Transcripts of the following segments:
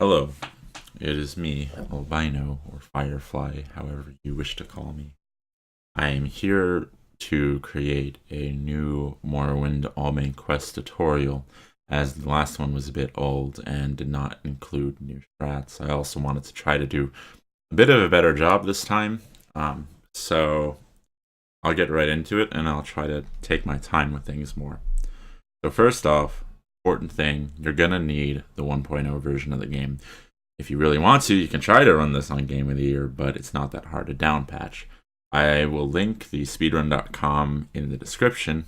Hello, it is me, Albino, or Firefly, however you wish to call me. I am here to create a new Morrowind All Main Quest tutorial, as the last one was a bit old and did not include new strats. I also wanted to try to do a bit of a better job this time, so I'll get right into it and I'll try to take my time with things more. So first off, important thing, you're gonna need the 1.0 version of the game. If you really want to, you can try to run this on Game of the Year, but it's not that hard to down patch. I will link the speedrun.com in the description.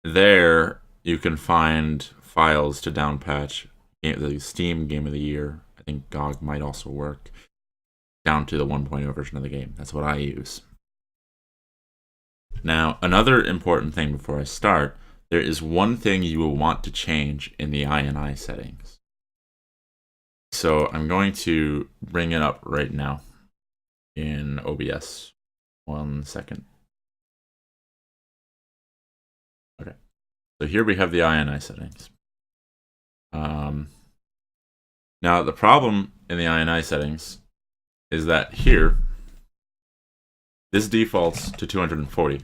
There you can find files to down patch the Steam Game of the Year. I think GOG might also work, down to the 1.0 version of the game. That's what I use. Now, another important thing before I start, there is one thing you will want to change in the INI settings. So I'm going to bring it up right now in OBS. 1 second. Okay. So here we have the INI settings. Now the problem in the INI settings is that here, this defaults to 240.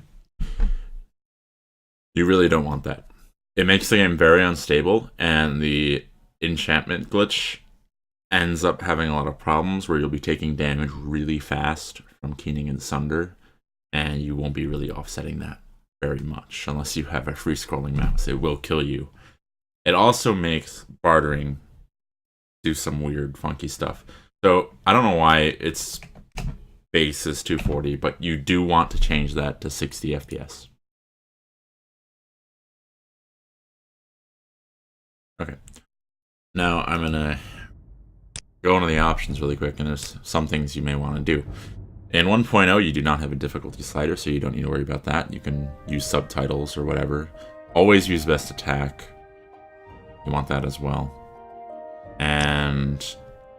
You really don't want that. It makes the game very unstable, and the enchantment glitch ends up having a lot of problems where you'll be taking damage really fast from keening and sunder, and you won't be really offsetting that very much unless you have a free scrolling mouse. It will kill you. It also makes bartering do some weird funky stuff. So I don't know why its base is 240, but you do want to change that to 60 FPS. Okay, now I'm gonna go into the options really quick, and there's some things you may want to do. In 1.0, you do not have a difficulty slider, so you don't need to worry about that. You can use subtitles or whatever. Always use best attack. You want that as well. And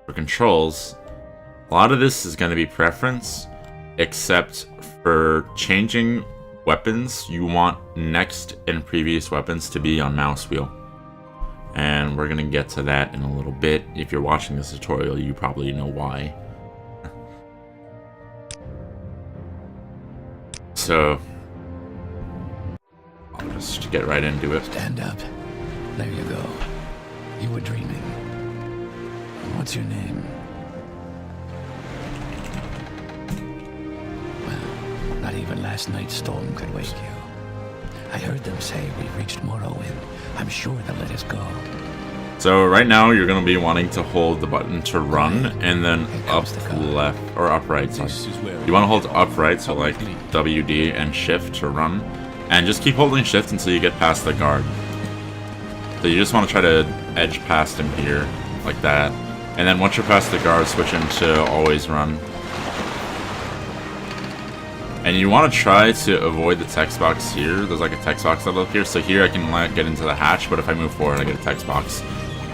for controls, a lot of this is going to be preference, except for changing weapons, you want next and previous weapons to be on mouse wheel. And we're going to get to that in a little bit. If you're watching this tutorial, you probably know why. So, I'll just get right into it. Stand up. There you go. You were dreaming. What's your name? Well, not even last night's storm could wake you. I heard them say we've reached Morrowind. I'm sure they'll let us go. So right now you're going to be wanting to hold the button to run, and then up left, or up right, sorry. You want to hold up right, so like WD and shift to run. And just keep holding shift until you get past the guard. So you just want to try to edge past him here, like that. And then once you're past the guard, switch into always run. And you want to try to avoid the text box here. There's like a text box up here. So here I can get into the hatch, but if I move forward, I get a text box.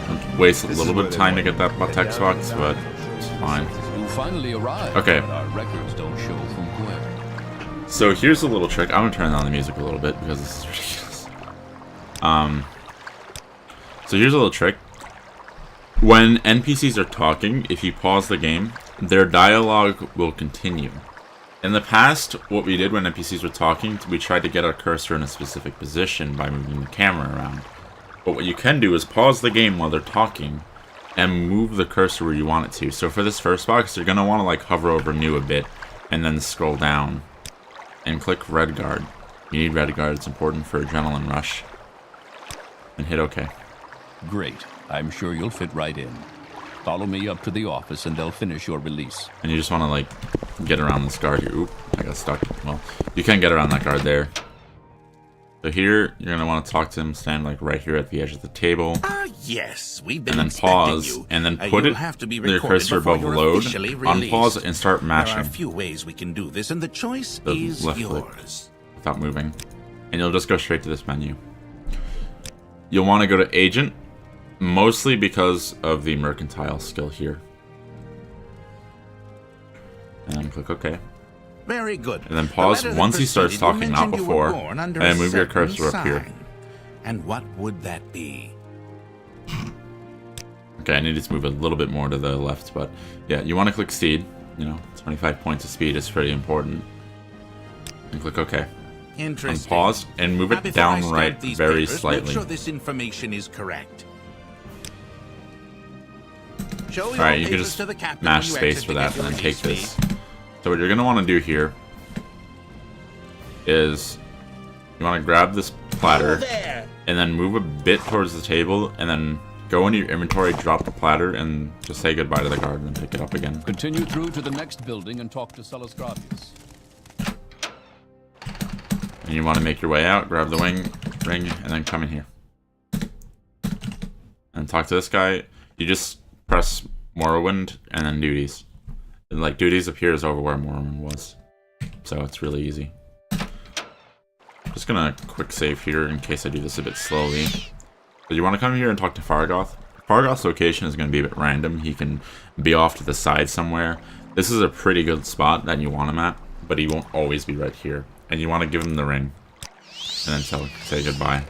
It wastes a little bit of time to get that text box, but it's fine. You finally arrived. Okay. But our records don't show from where. So here's a little trick. I'm gonna turn down the music a little bit because this is ridiculous. So here's a little trick. When NPCs are talking, if you pause the game, their dialogue will continue. In the past, what we did when NPCs were talking, we tried to get our cursor in a specific position by moving the camera around. But what you can do is pause the game while they're talking and move the cursor where you want it to. So for this first box, you're going to want to like hover over new a bit and then scroll down and click red guard. You need red guard, it's important for adrenaline rush. And hit OK. Great. I'm sure you'll fit right in. Follow me up to the office and they'll finish your release. And you just want to like get around this guard here. Oop, I got stuck. Well, you can get around that guard there. So here, you're going to want to talk to him, stand like right here at the edge of the table. Yes, we've been and then pause, you. and then put your cursor above load, unpause, and start mashing. There are a few ways we can do this, and the choice is left yours. Click without moving. And you'll just go straight to this menu. You'll want to go to Agent, mostly because of the mercantile skill here. And then click OK. Very good. And then pause once he starts talking, not before, and move your cursor up here. And what would that be? Okay, I need to move a little bit more to the left, but yeah, you want to click seed. You know, 25 points of speed is pretty important. And click OK. Interesting. And pause and move it down right very slightly. Make sure this information is correct. Alright, you can just mash space for that and then take this. So what you're going to want to do here is you want to grab this platter and then move a bit towards the table and then go into your inventory, drop the platter, and just say goodbye to the guard and then pick it up again. Continue through to the next building and talk to Celes Gravius. And you want to make your way out, grab the ring, and then come in here. And talk to this guy. You just press Morrowind and then duties. And like duties appears over where Morrowind was. So it's really easy. Just gonna quick save here in case I do this a bit slowly. But you want to come here and talk to Fargoth. Fargoth's location is going to be a bit random. He can be off to the side somewhere. This is a pretty good spot that you want him at, but he won't always be right here. And you want to give him the ring. And then say goodbye.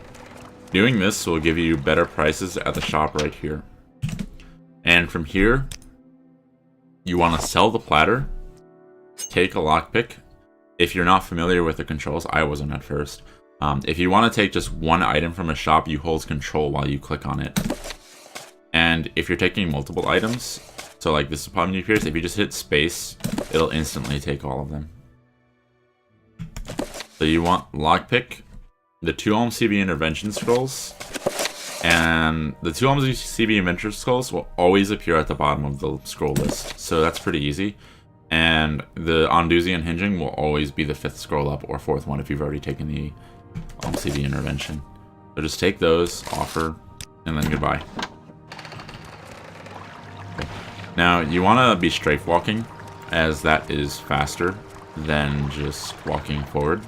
Doing this will give you better prices at the shop right here. And from here, you want to sell the platter, take a lockpick. If you're not familiar with the controls, I wasn't at first. If you want to take just one item from a shop, you hold control while you click on it. And if you're taking multiple items, so like this upon you appears, if you just hit space, it'll instantly take all of them. So you want lockpick, the 2 CB intervention scrolls, and the 2 CB intervention scrolls will always appear at the bottom of the scroll list. So that's pretty easy. And the Onduzi and Hinging will always be the 5th scroll up or 4th one if you've already taken the CB intervention. So just take those, offer, and then goodbye. Okay. Now you want to be strafe walking, as that is faster than just walking forward.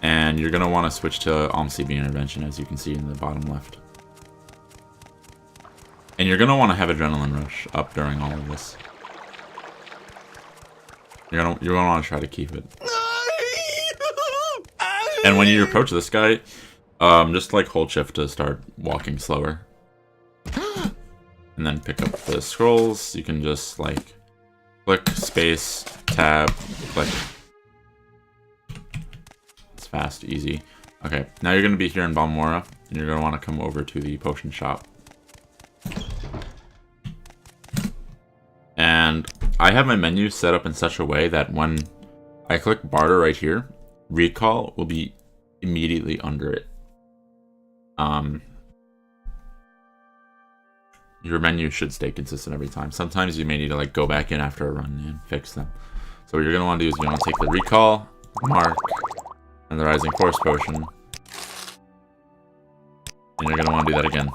And you're going to want to switch to CB intervention, as you can see in the bottom left. And you're going to want to have adrenaline rush up during all of this. You're gonna want to try to keep it. And when you approach this guy, just like hold shift to start walking slower. And then pick up the scrolls. You can just like click, space, tab, click. It's fast, easy. Okay, now you're gonna be here in Balmora, and you're gonna want to come over to the potion shop. And I have my menu set up in such a way that when I click barter right here, recall will be immediately under it. Your menu should stay consistent every time. Sometimes you may need to like go back in after a run and fix them. So what you're going to want to do is you want to take the recall, mark, and the rising force potion. And you're going to want to do that again.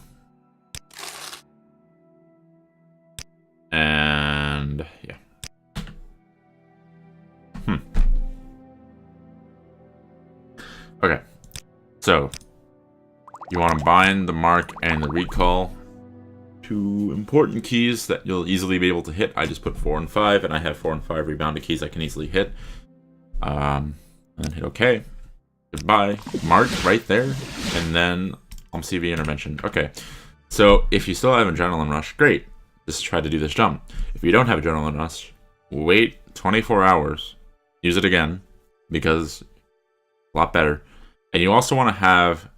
And yeah. Okay. So you want to bind the mark and the recall. 2 important keys that you'll easily be able to hit. I just put 4 and 5, and I have 4 and 5 rebounded keys I can easily hit. And then hit OK. Goodbye. Mark right there, and then CV intervention. Okay. So if you still have adrenaline rush, great. Just try to do this jump. If you don't have adrenaline rush, wait 24 hours. Use it again, because a lot better. And you also want to have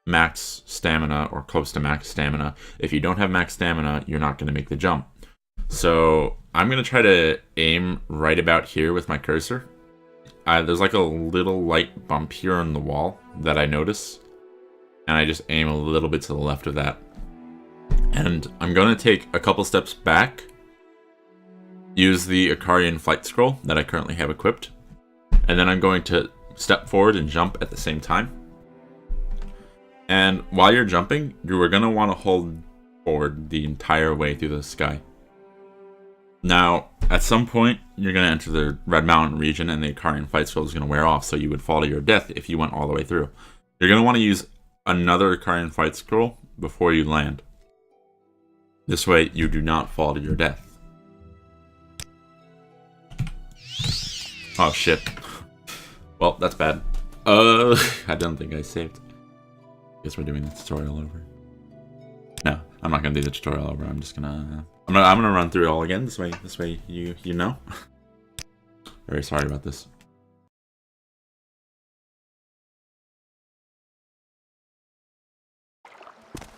max stamina or close to max stamina. If you don't have max stamina, you're not going to make the jump. So I'm going to try to aim right about here with my cursor. There's like a little light bump here on the wall that I notice. And I just aim a little bit to the left of that. And I'm going to take a couple steps back. Use the Ikarian flight scroll that I currently have equipped. And then I'm going to step forward and jump at the same time. And while you're jumping, you are going to want to hold forward the entire way through the sky. Now, at some point, you're going to enter the Red Mountain region and the Ikarian flight scroll is going to wear off, so you would fall to your death if you went all the way through. You're going to want to use another Ikarian flight scroll before you land. This way, you do not fall to your death. Oh, shit. Well, that's bad. I don't think I saved. Guess we're doing the tutorial over. No, I'm not gonna do the tutorial over. I'm just gonna I'm gonna run through it all again. This way you know. Very sorry about this.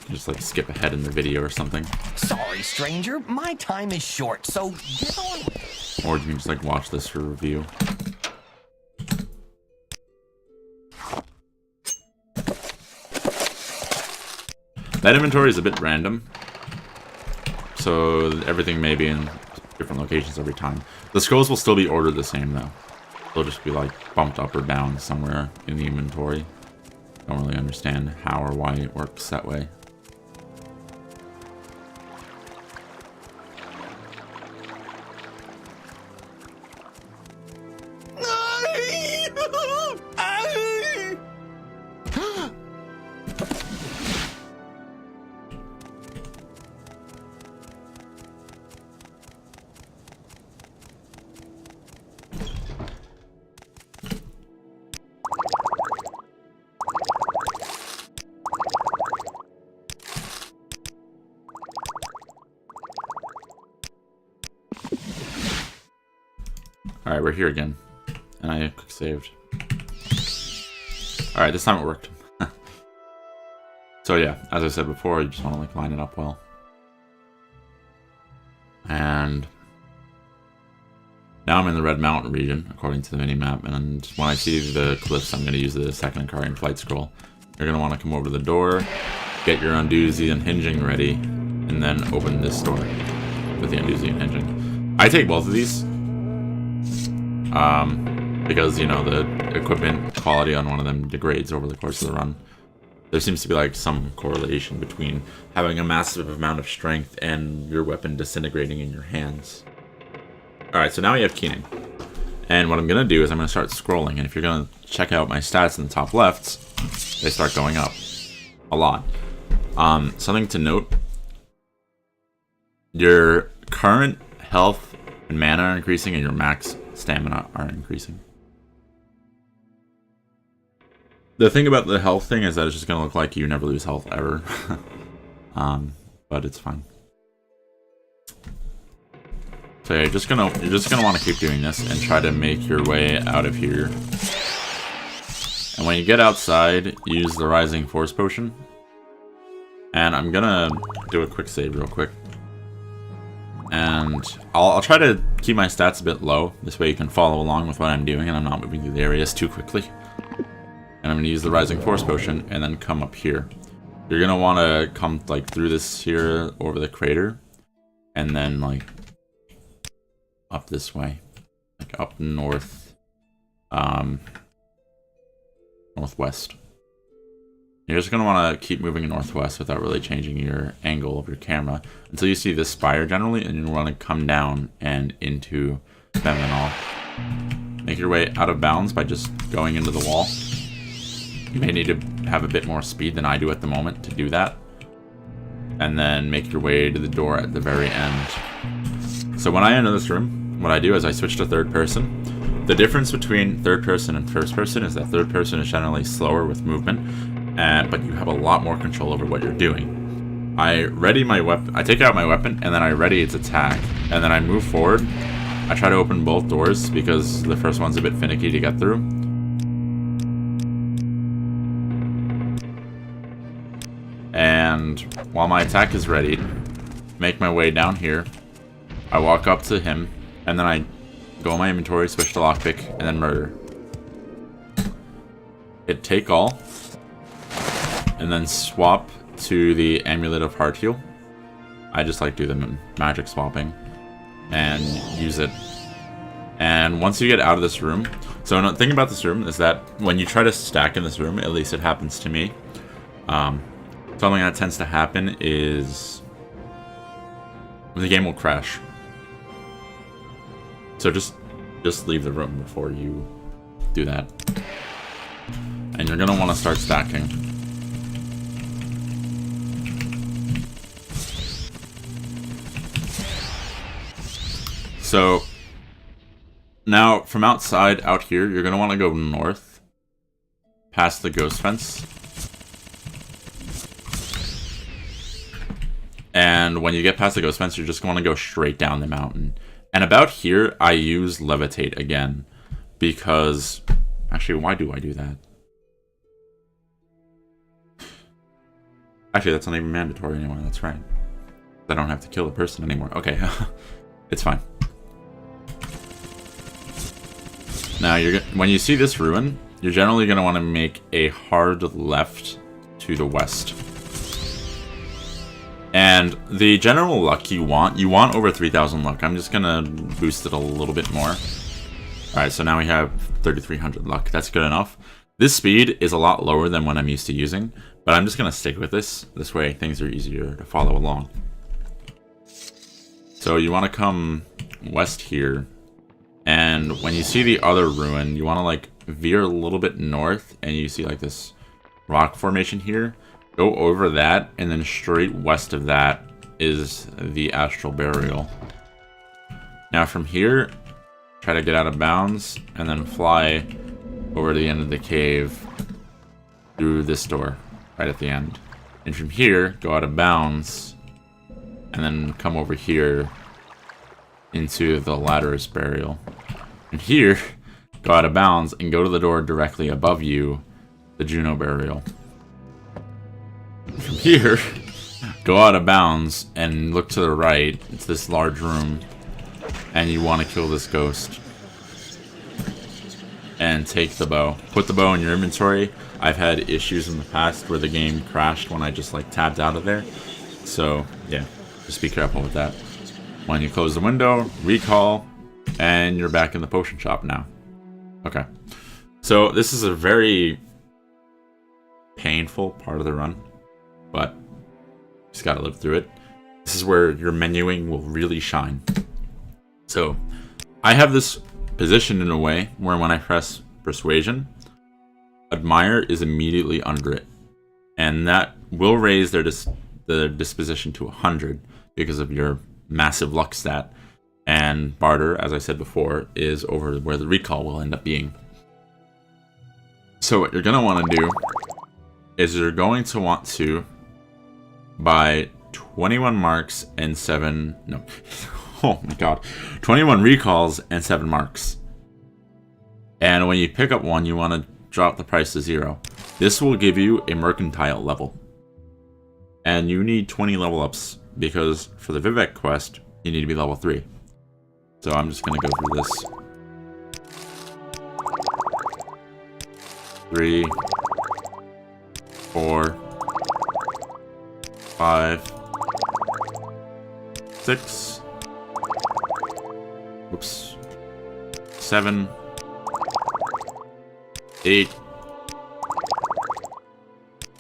Just like skip ahead in the video or something. Sorry, stranger. My time is short, so get on with it. Or you can just like watch this for review. That inventory is a bit random, so everything may be in different locations every time. The scrolls will still be ordered the same though. They'll just be like bumped up or down somewhere in the inventory. Don't really understand how or why it works that way. Alright, we're here again. And I quick saved. Alright, this time it worked. So yeah, as I said before, you just want to like line it up well. And now I'm in the Red Mountain region, according to the minimap, and when I see the cliffs, I'm going to use the second Ikarian flight scroll. You're going to want to come over to the door, get your Undozy and hinging ready, and then open this door with the Undozy and hinging. I take both of these. Because, you know, the equipment quality on one of them degrades over the course of the run. There seems to be, like, some correlation between having a massive amount of strength and your weapon disintegrating in your hands. Alright, so now we have keening. And what I'm going to do is I'm going to start scrolling, and if you're going to check out my stats in the top left, they start going up. A lot. Something to note. Your current health and mana are increasing, and your max stamina are increasing. The thing about the health thing is that it's just going to look like you never lose health ever. But it's fine. So yeah, you're just gonna want to keep doing this and try to make your way out of here. And when you get outside, use the Rising Force Potion. And I'm gonna do a quick save real quick. And I'll try to keep my stats a bit low. This way you can follow along with what I'm doing and I'm not moving through the areas too quickly. And I'm going to use the Rising Force Potion and then come up here. You're going to want to come like through this here over the crater. And then like up this way. Like up north. Northwest. You're just going to want to keep moving northwest without really changing your angle of your camera until you see this spire generally, and you want to come down and into Telvanni. Make your way out of bounds by just going into the wall. You may need to have a bit more speed than I do at the moment to do that. And then make your way to the door at the very end. So when I enter this room, what I do is I switch to third person. The difference between third person and first person is that third person is generally slower with movement. But you have a lot more control over what you're doing. I ready my weapon. I take out my weapon, and then I ready its attack. And then I move forward. I try to open both doors, because the first one's a bit finicky to get through. And while my attack is ready, make my way down here. I walk up to him, and then I go in my inventory, switch to lockpick, and then murder. Hit take all. And then swap to the Amulet of Heart Heal. I just like do the magic swapping and use it. And once you get out of this room, so the thing about this room is that when you try to stack in this room, at least it happens to me. Something that tends to happen is the game will crash. So just leave the room before you do that. And you're gonna want to start stacking. So now from outside out here, you're going to want to go north past the ghost fence. And when you get past the ghost fence, you're just going to go straight down the mountain. And about here, I use levitate again. Because... Actually, why do I do that? Actually, that's not even mandatory anymore. That's right. I don't have to kill a person anymore. Okay. It's fine. Now, when you see this ruin, you're generally going to want to make a hard left to the west. And the general luck you want over 3,000 luck. I'm just going to boost it a little bit more. Alright, so now we have 3,300 luck. That's good enough. This speed is a lot lower than what I'm used to using, but I'm just going to stick with this. This way, things are easier to follow along. So you want to come west here, and when you see the other ruin, you want to like veer a little bit north, and you see like this rock formation here. Go over that, and then straight west of that is the astral burial. Now from here, try to get out of bounds, and then fly over to the end of the cave through this door, right at the end. And from here, go out of bounds, and then come over here into the Latter's burial. And here, go out of bounds, and go to the door directly above you, the Juno burial. From here, go out of bounds, and look to the right. It's this large room. And you want to kill this ghost. And take the bow. Put the bow in your inventory. I've had issues in the past where the game crashed when I just like tapped out of there. So, yeah. Just be careful with that. When you close the window, recall, and you're back in the potion shop now. Okay. So, this is a very painful part of the run. But, just gotta live through it. This is where your menuing will really shine. So, I have this positioned in a way where when I press Persuasion, Admire is immediately under it. And that will raise their disposition to 100 because of your massive luck stat. And Barter, as I said before, is over where the recall will end up being. So what you're going to want to do is you're going to want to buy 21 marks and 7... No. Oh my god. 21 recalls and 7 marks. And when you pick up one, you want to drop the price to 0. This will give you a mercantile level. And you need 20 level ups because for the Vivec quest, you need to be level 3. So I'm just going to go through this. 3, 4, 5, 6, whoops, 7, 8,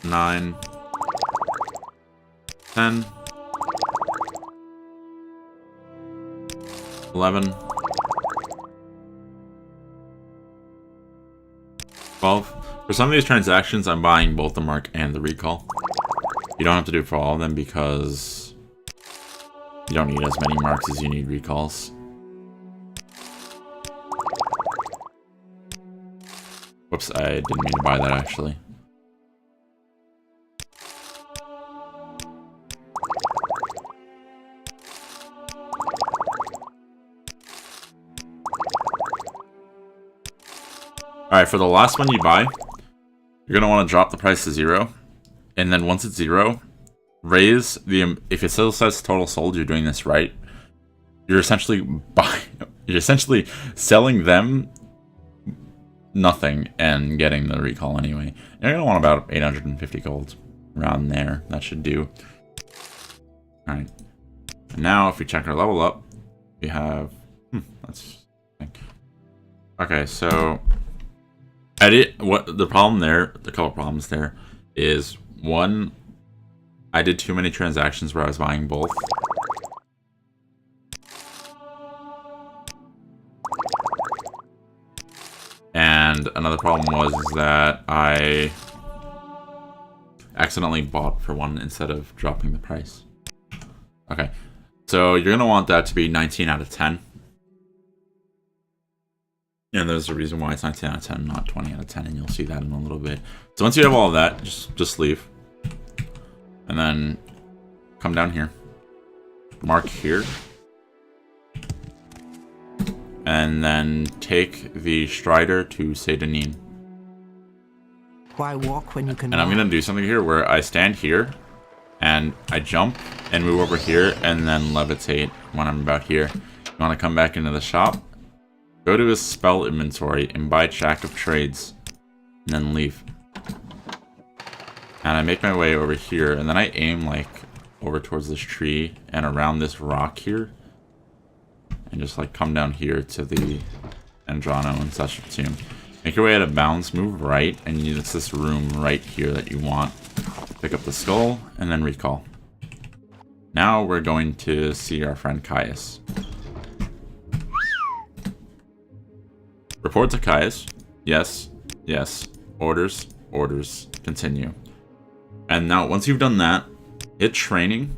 9, 10, 11, 12. For some of these transactions, I'm buying both the mark and the recall. You don't have to do it for all of them because you don't need as many marks as you need recalls. Whoops, I didn't mean to buy that actually. Alright, for the last one you buy, you're going to want to drop the price to 0. And then once it's 0, raise the... If it still says total sold, you're doing this right. You're essentially selling them nothing and getting the recall anyway. You're going to want about 850 gold around there. That should do. Alright. And now if we check our level up, we have... that's... Okay, so... the problem there, the couple problems there, is one, I did too many transactions where I was buying both. And another problem was that I accidentally bought for one instead of dropping the price. Okay, so you're going to want that to be 19 out of 10. And there's a reason why it's 19 out of 10, not 20 out of 10, and you'll see that in a little bit. So once you have all of that, just leave. And then come down here. mark here. And then take the Strider to Saint-Denis. Why walk when you can And I'm going to do something here where I stand here, and I jump and move over here, and then levitate when I'm about here. You want to come back into the shop, go to his spell inventory, and buy Jack of Trades, and then leave. And I make my way over here, and then I aim like over towards this tree and around this rock here. And just like come down here to the Andrano and such tomb. Make your way out of bounds, move right, and it's this room right here that you want. Pick up the skull, and then recall. Now we're going to see our friend Caius. Report to Caius. Yes, yes. Orders, orders, continue. And now once you've done that, hit training.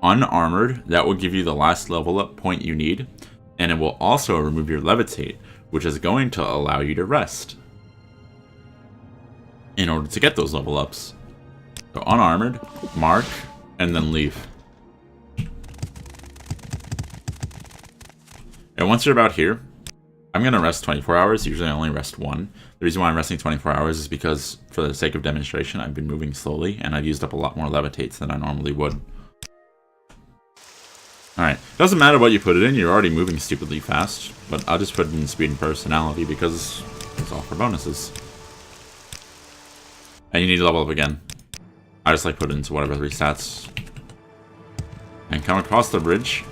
Unarmored, that will give you the last level up point you need, and it will also remove your levitate, which is going to allow you to rest in order to get those level ups. So unarmored, mark, and then leave. And once you're about here, I'm going to rest 24 hours. Usually I only rest 1. The reason why I'm resting 24 hours is because, for the sake of demonstration, I've been moving slowly, and I've used up a lot more levitates than I normally would. Alright, doesn't matter what you put it in, you're already moving stupidly fast, but I'll just put it in speed and personality because it's all for bonuses. And you need to level up again. I just like put it into whatever 3 stats. And come across the bridge.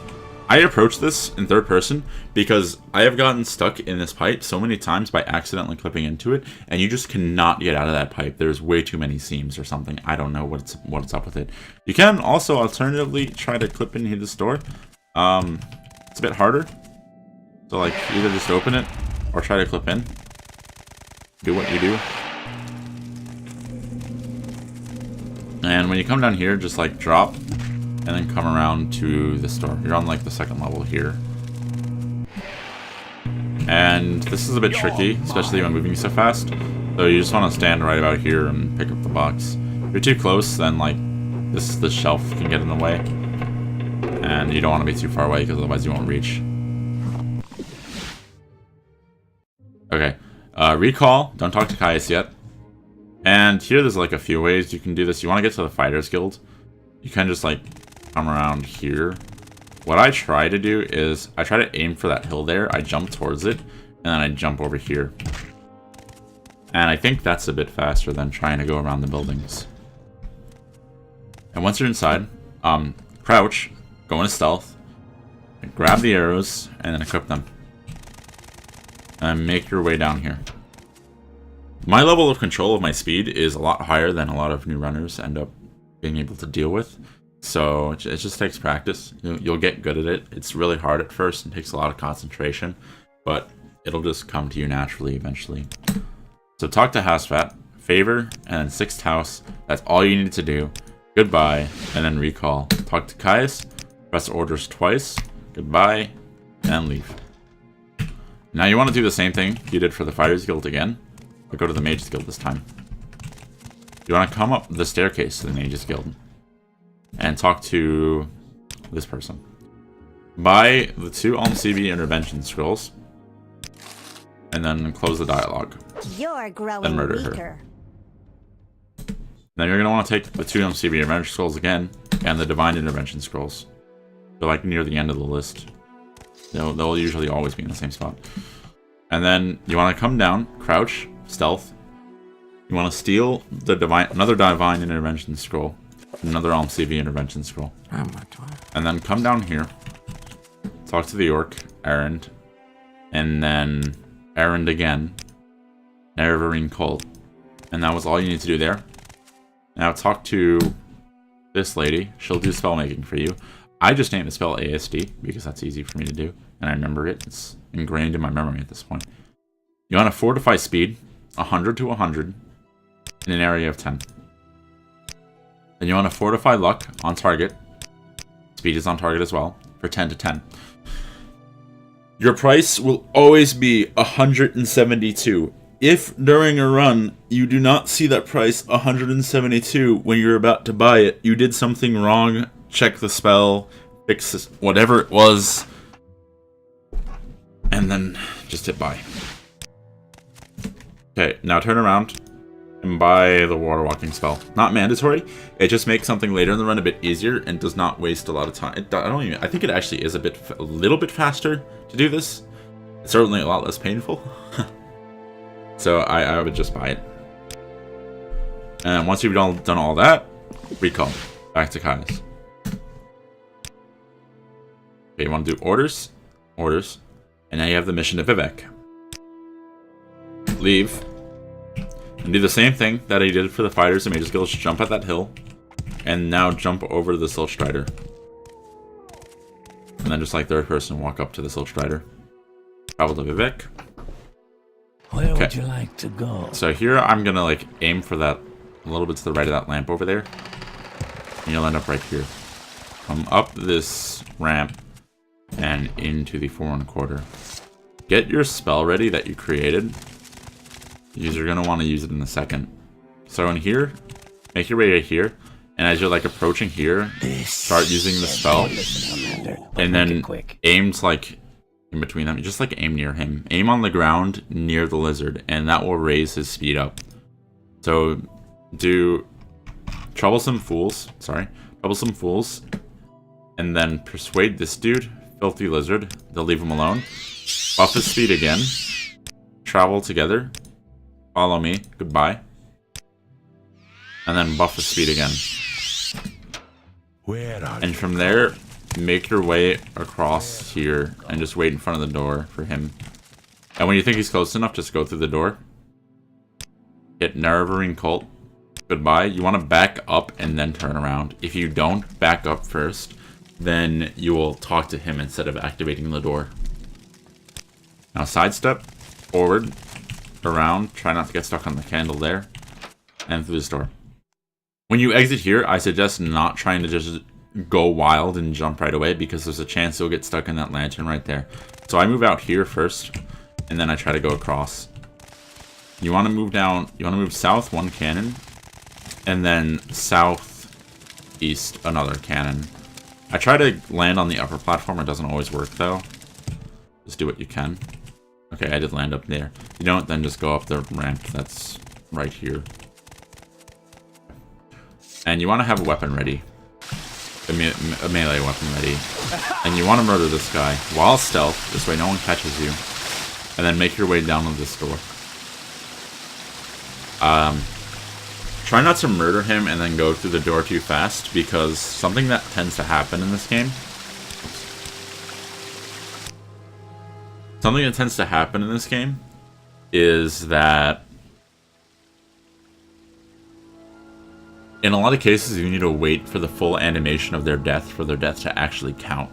I approach this in third person because I have gotten stuck in this pipe so many times by accidentally clipping into it, and you just cannot get out of that pipe. There's way too many seams or something. I don't know what's up with it. You can also alternatively try to clip into this door. It's a bit harder. So like either just open it or try to clip in. Do what you do. And when you come down here, just like drop and then come around to this door. You're on like the 2nd level here. And this is a bit tricky, especially when moving so fast. So you just want to stand right about here and pick up the box. If you're too close, then like this shelf can get in the way. And you don't want to be too far away because otherwise you won't reach. Okay. Recall. Don't talk to Caius yet. And here there's like a few ways you can do this. You want to get to the Fighters Guild. You can just like come around here. What I try to do is I try to aim for that hill there. I jump towards it, and then I jump over here. And I think that's a bit faster than trying to go around the buildings. And once you're inside, crouch, go into stealth, grab the arrows, and then equip them. And make your way down here. My level of control of my speed is a lot higher than a lot of new runners end up being able to deal with. So it just takes practice. You'll get good at it. It's really hard at first and takes a lot of concentration, but it'll just come to you naturally eventually. So talk to Hasfat, favor, and then 6th house. That's all you need to do. Goodbye, and then recall. Talk to Caius, press orders twice, goodbye, and leave. Now you want to do the same thing you did for the Fighters Guild again, but go to the Mages Guild this time. You want to come up the staircase to the Mages Guild and talk to this person. Buy the 2 CB intervention scrolls, and then close the dialogue. You're growing Then murder weaker. her. Then you're going to want to take the 2 CB intervention scrolls again, and the Divine Intervention scrolls. They're like near the end of the list. They'll usually always be in the same spot. And then you want to come down, crouch, stealth. You want to steal the another Divine Intervention scroll, another CB Intervention scroll. And then come down here, talk to the Orc, Errand, and then Errand again, Nerevarine Cult. And that was all you need to do there. Now talk to this lady. She'll do spellmaking for you. I just named the spell ASD because that's easy for me to do, and I remember it. It's ingrained in my memory at this point. You want to fortify speed, 100 to 100, in an area of 10. Then you want to fortify luck on target. Speed is on target as well, for 10 to 10. Your price will always be 172. If during a run you do not see that price 172 when you're about to buy it, you did something wrong check the spell, fix whatever it was, and then just hit buy. Okay, now turn around and buy the water walking spell. Not mandatory. It just makes something later in the run a bit easier and does not waste a lot of time. I think it actually is a little bit faster to do this. It's certainly a lot less painful. So I would just buy it. And once you've done all that, recall back to Caius. Okay, you want to do orders, and now you have the mission to Vivec. Leave. And do the same thing that he did for the fighters and made his guilds jump at that hill. And now jump over to the Silt Strider. And then just like third person, walk up to the Silt Strider. Travel to Vivec. Where would you like to go? So here I'm gonna like aim for that a little bit to the right of that lamp over there. And you'll end up right here. Come up this ramp and into the 4 1/4. Get your spell ready that you created. You're going to want to use it in a second. So in here, make your way right here. And as you're like approaching here, start using the spell. And then aim like in between them. Just like aim near him. Aim on the ground near the lizard. And that will raise his speed up. So do Troublesome Fools. Troublesome Fools. And then persuade this dude, Filthy Lizard. They'll leave him alone. Buff his speed again. Travel together. Follow me. Goodbye. And then buff his speed again. And from there, make your way across here and just wait in front of the door for him. And when you think he's close enough, just go through the door. Hit Narvering Cult. Goodbye. You want to back up and then turn around. If you don't back up first, then you will talk to him instead of activating the door. Now sidestep, forward, around, try not to get stuck on the candle there, and through this door. When you exit here, I suggest not trying to just go wild and jump right away, because there's a chance you'll get stuck in that lantern right there. So I move out here first, and then I try to go across. You want to move down, you want to move south 1 cannon, and then southeast another cannon. I try to land on the upper platform, it doesn't always work though. Just do what you can. Okay, I did land up there. You don't, then just go up the ramp that's right here. And you want to have a weapon ready. A melee weapon ready. And you want to murder this guy while stealth, this way no one catches you. And then make your way down to this door. Try not to murder him and then go through the door too fast, because something that tends to happen in this game... Something that tends to happen in this game is that in a lot of cases you need to wait for the full animation of their death for their death to actually count.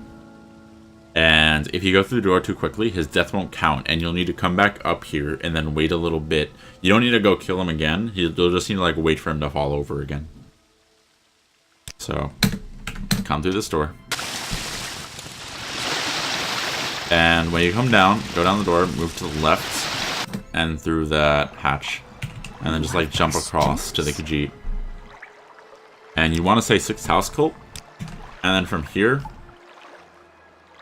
And if you go through the door too quickly, his death won't count, and you'll need to come back up here and then wait a little bit. You don't need to go kill him again. You'll just need to like wait for him to fall over again. So, come through this door. And when you come down, go down the door, move to the left, and through that hatch. And then just like jump across to the Khajiit. And you want to say 6th House Cult. And then from here,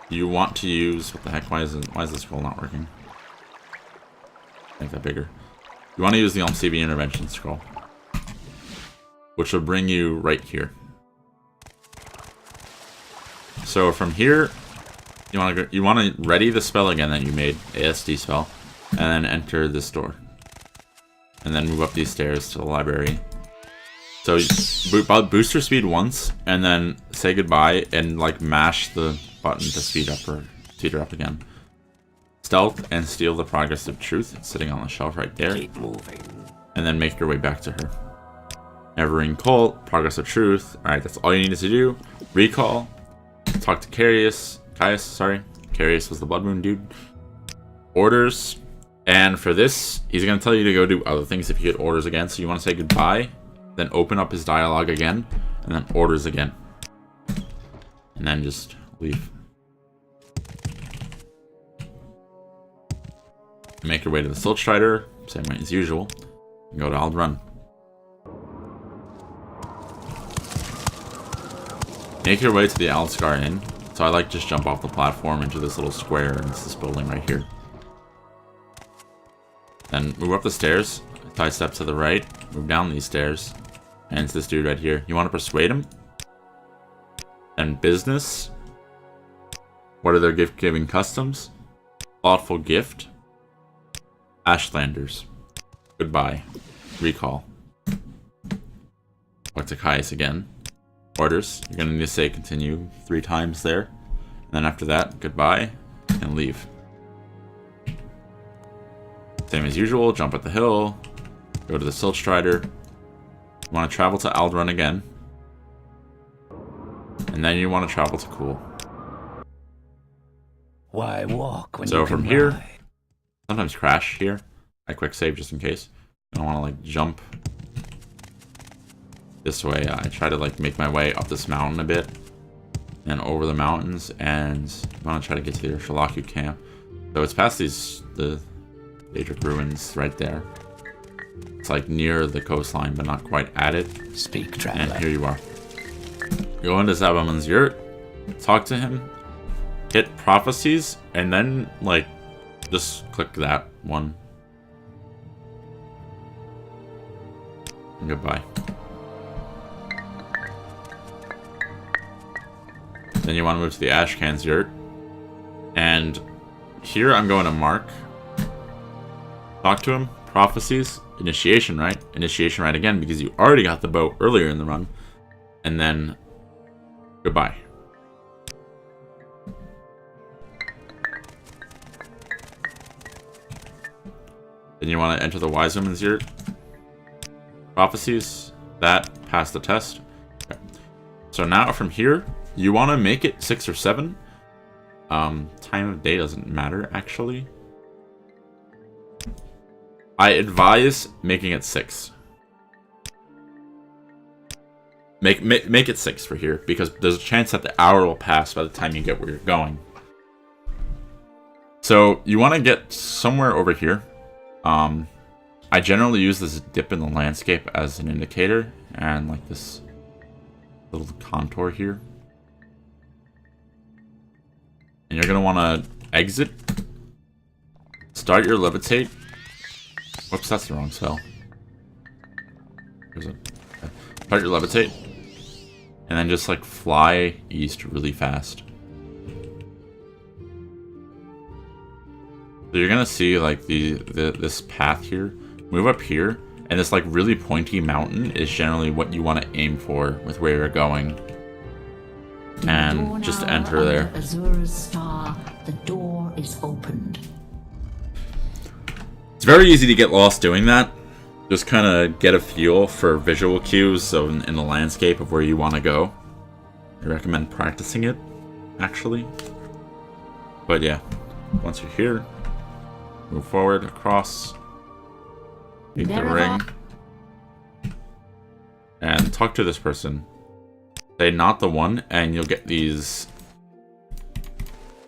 you want to use... What the heck? Why is this scroll not working? Make that bigger. You want to use the LMCB Intervention scroll, which will bring you right here. So from here... You want to ready the spell again that you made, ASD spell, and then enter this door. And then move up these stairs to the library. So boost your speed once, and then say goodbye, and like mash the button to speed her up again. Stealth and steal the Progress of Truth. It's sitting on the shelf right there. Keep moving. And then make your way back to her. Nevering Cult, Progress of Truth. Alright, that's all you needed to do. Recall. Talk to Caius, sorry. Caius was the Blood Moon dude. Orders. And for this, he's going to tell you to go do other things if you get orders again. So you want to say goodbye, then open up his dialogue again, and then orders again. And then just leave. Make your way to the Silt Strider, same way as usual. And go to Aldrun. Make your way to the Alscar Inn. So I like just jump off the platform into this little square, and it's this building right here. Then move up the stairs, side step to the right, move down these stairs, and it's this dude right here. You want to persuade him? And business. What are their gift-giving customs? Thoughtful gift. Ashlanders. Goodbye. Recall. Talk to Caius again. Orders. You're going to need to say continue 3 times there. And then after that, goodbye, and leave. Same as usual, jump at the hill, go to the Silt Strider. You want to travel to Aldrun again. And then you want to travel to Cool. Why walk when So you can from here, ride? sometimes crash here. I quick save just in case. I don't want to like jump this way. I try to like make my way up this mountain a bit and over the mountains, and I want to try to get to the Shalakku camp. So it's past the Daedric ruins right there. It's like near the coastline, but not quite at it. Speak, And traveler. here you are. Go into Zabaman's yurt, talk to him, hit prophecies, and then like just click that one. And goodbye. Then you want to move to the Ashcan's yurt. And here I'm going to Mark. Talk to him. Prophecies. Initiation right. Initiation right again because you already got the bow earlier in the run. And then goodbye. Then you want to enter the Wise Woman's yurt. Prophecies. That. Pass the test. Okay. So now from here, you want to make it 6 or 7. Time of day doesn't matter, actually. I advise making it 6. Make it 6 for here, because there's a chance that the hour will pass by the time you get where you're going. So you want to get somewhere over here. I generally use this dip in the landscape as an indicator, and like this little contour here. And you're going to want to exit. Start your levitate. Whoops, that's the wrong cell. Here's it. Okay. Start your levitate. And then just like fly east really fast. So you're going to see like this path here. Move up here. And this like really pointy mountain is generally what you want to aim for with where you're going. And just enter there. Azura's star, the door is opened. It's very easy to get lost doing that. Just kind of get a feel for visual cues in the landscape of where you want to go. I recommend practicing it, actually. But yeah, once you're here, move forward, across, meet the ring, and talk to this person. Say not the one, and you'll get these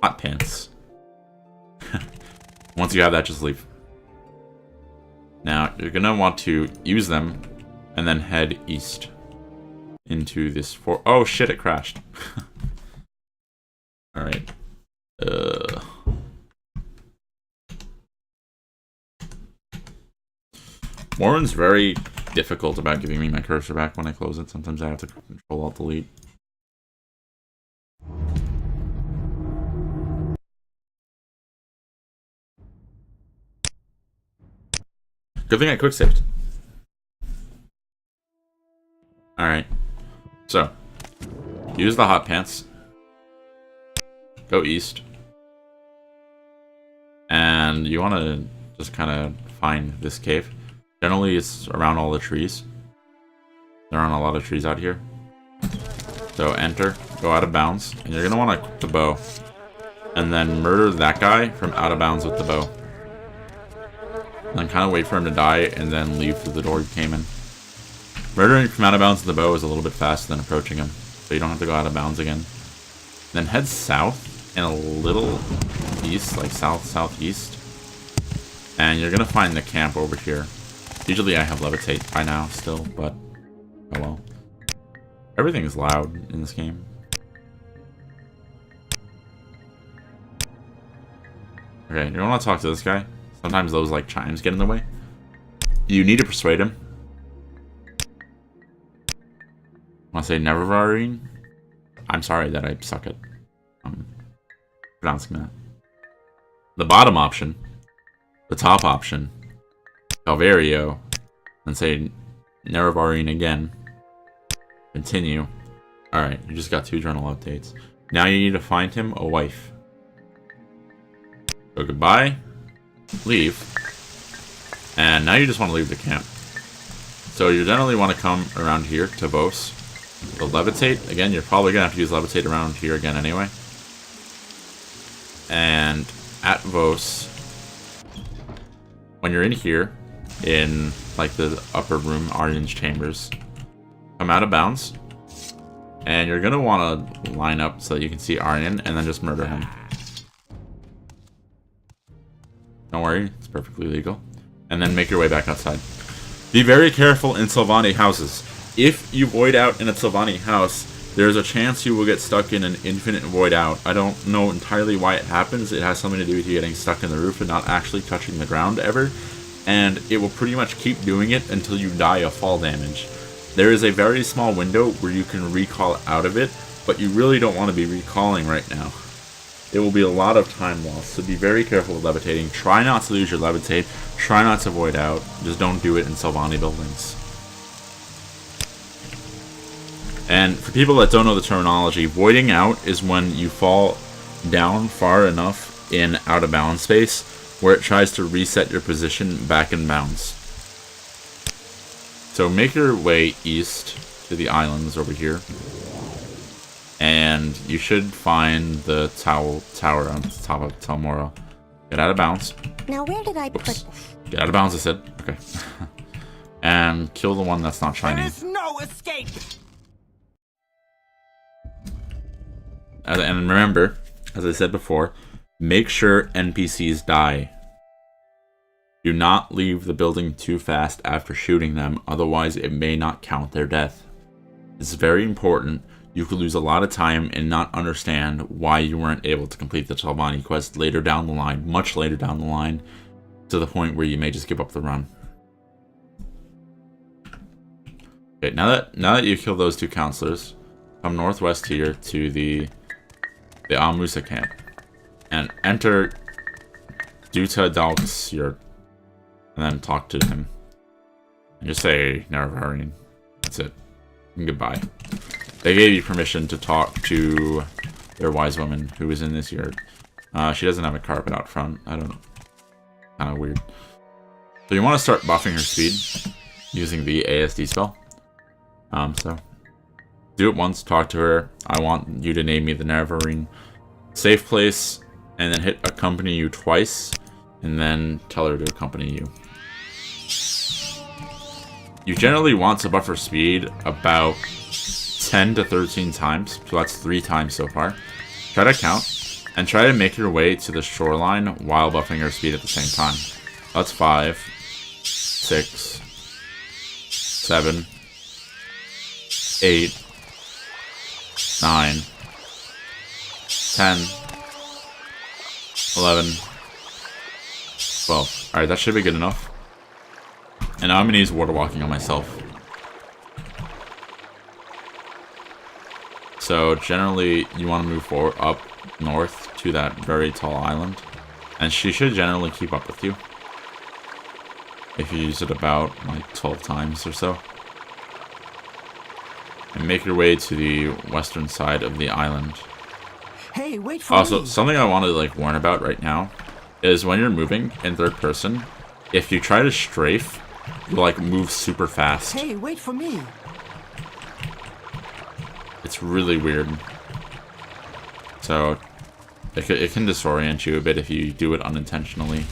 hot pants. Once you have that, just leave. Now, you're going to want to use them and then head east into this oh shit, it crashed. Alright. Morrowind's very difficult about giving me my cursor back when I close it. Sometimes I have to Control-Alt-Delete. Good thing I quick saved. Alright. So, use the hot pants. Go east. And you want to just kind of find this cave. Generally, it's around all the trees. There aren't a lot of trees out here. So enter, go out of bounds, and you're going to want to equip the bow. And then murder that guy from out of bounds with the bow. And then kind of wait for him to die, and then leave through the door you came in. Murdering from out of bounds with the bow is a little bit faster than approaching him. So you don't have to go out of bounds again. Then head south and a little east, like south-southeast. And you're going to find the camp over here. Usually I have levitate by now still, but oh well. Everything is loud in this game. Okay, you want to talk to this guy? Sometimes those, like, chimes get in the way. You need to persuade him. Want to say Nevervarine? I'm sorry that I suck at pronouncing that. The bottom option. The top option. Calvario. And say Nevervarine again. Continue. Alright, you just got 2 journal updates. Now you need to find him a wife. So goodbye. Leave. And now you just want to leave the camp. So you generally want to come around here to Vos. The levitate. Again, you're probably going to have to use levitate around here again anyway. And at Vos, when you're in here, in like the upper room, Arden's chambers, come out of bounds. And you're going to want to line up so that you can see Arden and then just murder him. Don't worry, it's perfectly legal. And then make your way back outside. Be very careful in Telvanni houses. If you void out in a Telvanni house, there's a chance you will get stuck in an infinite void out. I don't know entirely why it happens. It has something to do with you getting stuck in the roof and not actually touching the ground ever. And it will pretty much keep doing it until you die of fall damage. There is a very small window where you can recall out of it, but you really don't want to be recalling right now. It will be a lot of time lost, so be very careful with levitating. Try not to lose your levitate. Try not to void out. Just don't do it in Telvanni buildings. And for people that don't know the terminology, voiding out is when you fall down far enough in out of bounds space where it tries to reset your position back in bounds. So make your way east to the islands over here. And you should find the tower on the top of Telmora. Get out of bounds. Now where did I Oops. put... Get out of bounds, I said. Okay. And kill the one that's not shiny. There is no escape! And remember, as I said before, make sure NPCs die. Do not leave the building too fast after shooting them, otherwise it may not count their death. It's very important. You could lose a lot of time and not understand why you weren't able to complete the Telvanni quest later down the line, much later down the line, to the point where you may just give up the run. Okay, now that you've killed those 2 counselors, come northwest here to the Almusa camp and enter Duta Dalksir and then talk to him. And just say Nevervarine. That's it. And goodbye. They gave you permission to talk to their wise woman who is in this yard. She doesn't have a carpet out front. I don't know. Kind of weird. So you want to start buffing her speed using the ASD spell. So do it once, talk to her. I want you to name me the Nevervarine. Safe place, and then hit accompany you twice, and then tell her to accompany you. You generally want to buff her speed about 10 to 13 times, so that's 3 times so far. Try to count, and try to make your way to the shoreline while buffing her speed at the same time. That's 5, 6, 7, 8, 9, 10, 11, 12. Alright, that should be good enough. And now I'm going to use water walking on myself. So generally, you want to move forward up north to that very tall island. And she should generally keep up with you. If you use it about like 12 times or so. And make your way to the western side of the island. Hey, wait for Also, me. something I want to like warn about right now is when you're moving in third person, if you try to strafe, you like move super fast. Hey, wait for me. It's really weird. So it can disorient you a bit if you do it unintentionally.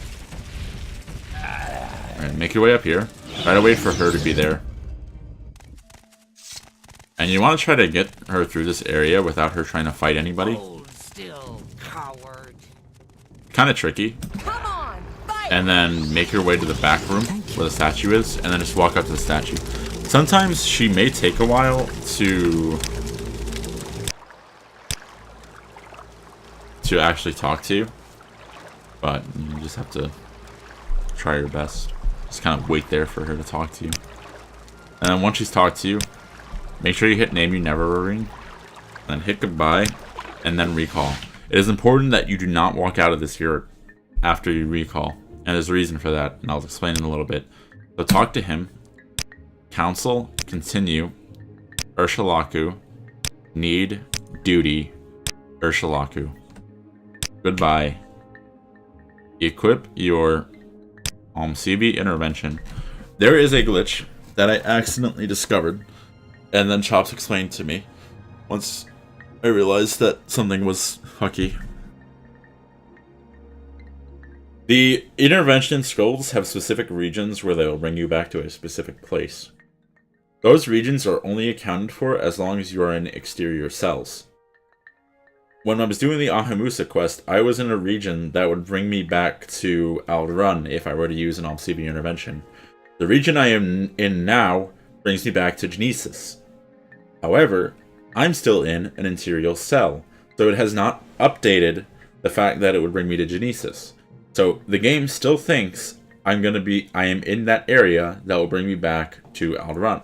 Alright, make your way up here. Try to wait for her to be there. And you want to try to get her through this area without her trying to fight anybody. Hold still, coward. Kind of tricky. Come on, fight! And then make your way to the back room where the statue is, and then just walk up to the statue. Sometimes she may take a while to actually talk to you. but you just have to try your best. Just kind of wait there for her to talk to you. And then once she's talked to you, make sure you hit name you never ring, then hit goodbye, and then recall. It is important that you do not walk out of this yurt after you recall, and there's a reason for that, and I'll explain in a little bit. So talk to him, council, continue, Hlaalu, need, duty, Hlaalu. Goodbye. Equip your CB intervention. There is a glitch that I accidentally discovered, and then Chops explained to me once I realized that something was fucky. The intervention scrolls have specific regions where they will bring you back to a specific place. Those regions are only accounted for as long as you are in exterior cells. When I was doing the Ahamusa quest, I was in a region that would bring me back to Alrun if I were to use an CB intervention. The region I am in now brings me back to Genesis. However, I'm still in an interior cell, so it has not updated the fact that it would bring me to Genesis. So the game still thinks I am in that area that will bring me back to Alrun.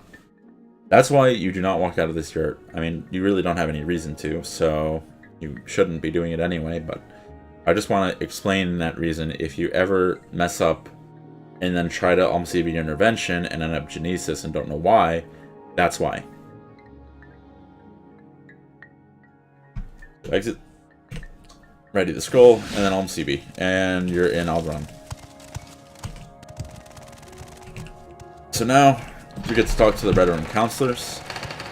That's why you do not walk out of this yurt. I mean, you really don't have any reason to, so you shouldn't be doing it anyway, but I just want to explain that reason. If you ever mess up and then try to CB intervention and end up Genesis and don't know why, that's why. Exit, ready to scroll, and then CB, and you're in Alrun. So now we get to talk to the veteran counselors.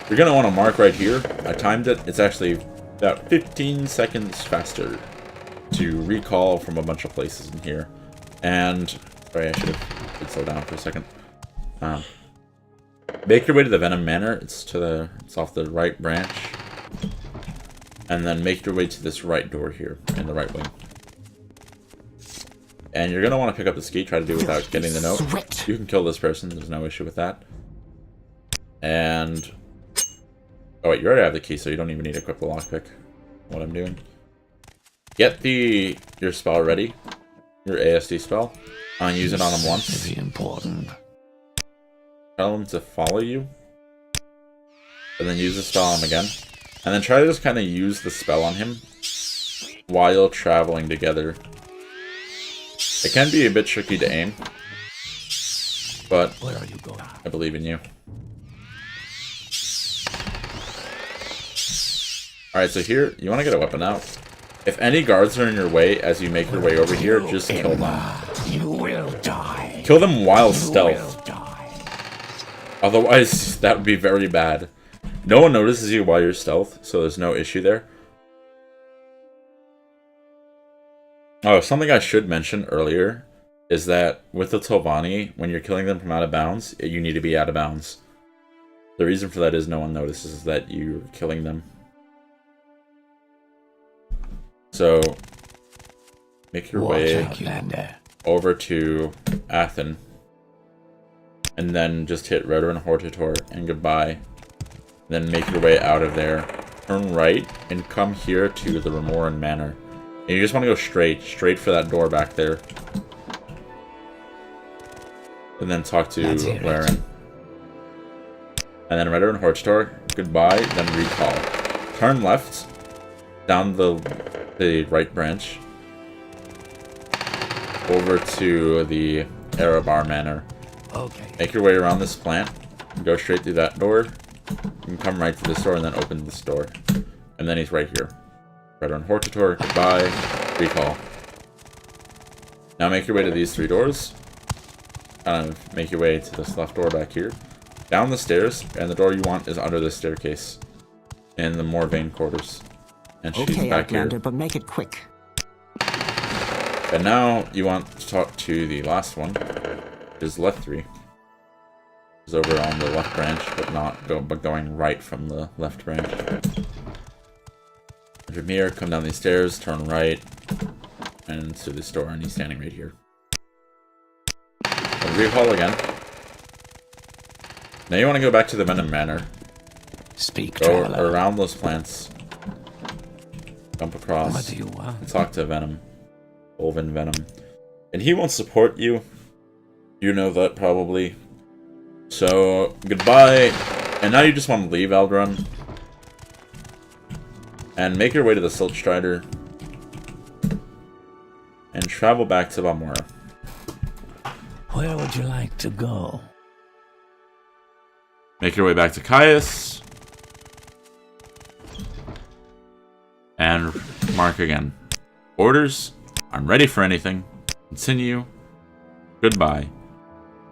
You're going to want to mark right here. I timed it. It's actually about 15 seconds faster to recall from a bunch of places in here. And sorry, I should have slow down for a second. Make your way to the Venom Manor. It's off the right branch. And then make your way to this right door here in the right wing. And you're gonna want to pick up the key. Try to do it without getting the note. You can kill this person. There's no issue with that. And oh wait, you already have the key, so you don't even need to equip the lockpick. What I'm doing. Get your spell ready. Your ASD spell. And use it on him once. Very important. Tell him to follow you. And then use the spell on him again. And then try to just kind of use the spell on him while traveling together. It can be a bit tricky to aim, but Where are you going? I believe in you. Alright, so here, you want to get a weapon out. If any guards are in your way as you make your way over here, just kill them. You will die. Kill them while You stealth. will die. Otherwise, that would be very bad. No one notices you while you're stealth, so there's no issue there. Oh, something I should mention earlier is that with the Telvanni, when you're killing them from out of bounds, you need to be out of bounds. The reason for that is no one notices that you're killing them. So, make your way Ashlander. over to Athen. And then just hit Rotor and Hortator and goodbye. Then make your way out of there. Turn right and come here to the Remoran Manor. And you just want to go straight for that door back there. And then talk to Laren. And then Rotor and Hortator, goodbye, then recall. Turn left down the right branch over to the Arabar Manor. Okay. Make your way around this plant, go straight through that door, and come right to this door and then open this door. And then he's right here. Rotor and Hortator, goodbye, recall. Now make your way to these three doors. Kind of make your way to this left door back here. Down the stairs, and the door you want is under this staircase. In the Morrowind quarters. And she's Okay, back here. Ashlander, but make it quick. And now you want to talk to the last one, which is Lethri. Is over on the left branch, but going right from the left branch. Jameer, come down these stairs, turn right, and to this door, and he's standing right here. So recall again. Now you want to go back to the Venom Manor. Speak, Go traveler. around those plants. Jump across. What do you want? And talk to Venom. Wolven Venom. And he won't support you. You know that probably. So, goodbye. And now you just want to leave Aldrun. And make your way to the Silt Strider. And travel back to Balmora. Where would you like to go? Make your way back to Caius. And mark again. Orders. I'm ready for anything. Continue. Goodbye.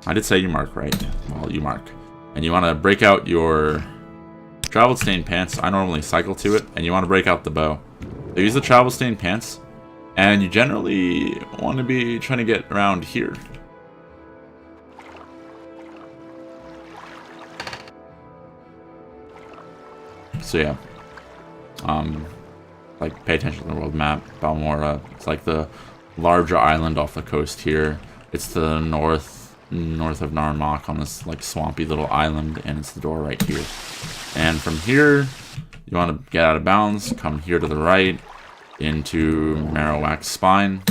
I did say you mark, right? Well, you mark. And you want to break out your travel stained pants. I normally cycle to it. And you want to break out the bow. So use the travel stained pants. And you generally want to be trying to get around here. So yeah. Like, pay attention to the world map. Balmora. It's like the larger island off the coast here. It's the north of Narmak on this like swampy little island, and it's the door right here. And from here, you want to get out of bounds, come here to the right, into Marrowak's Spine.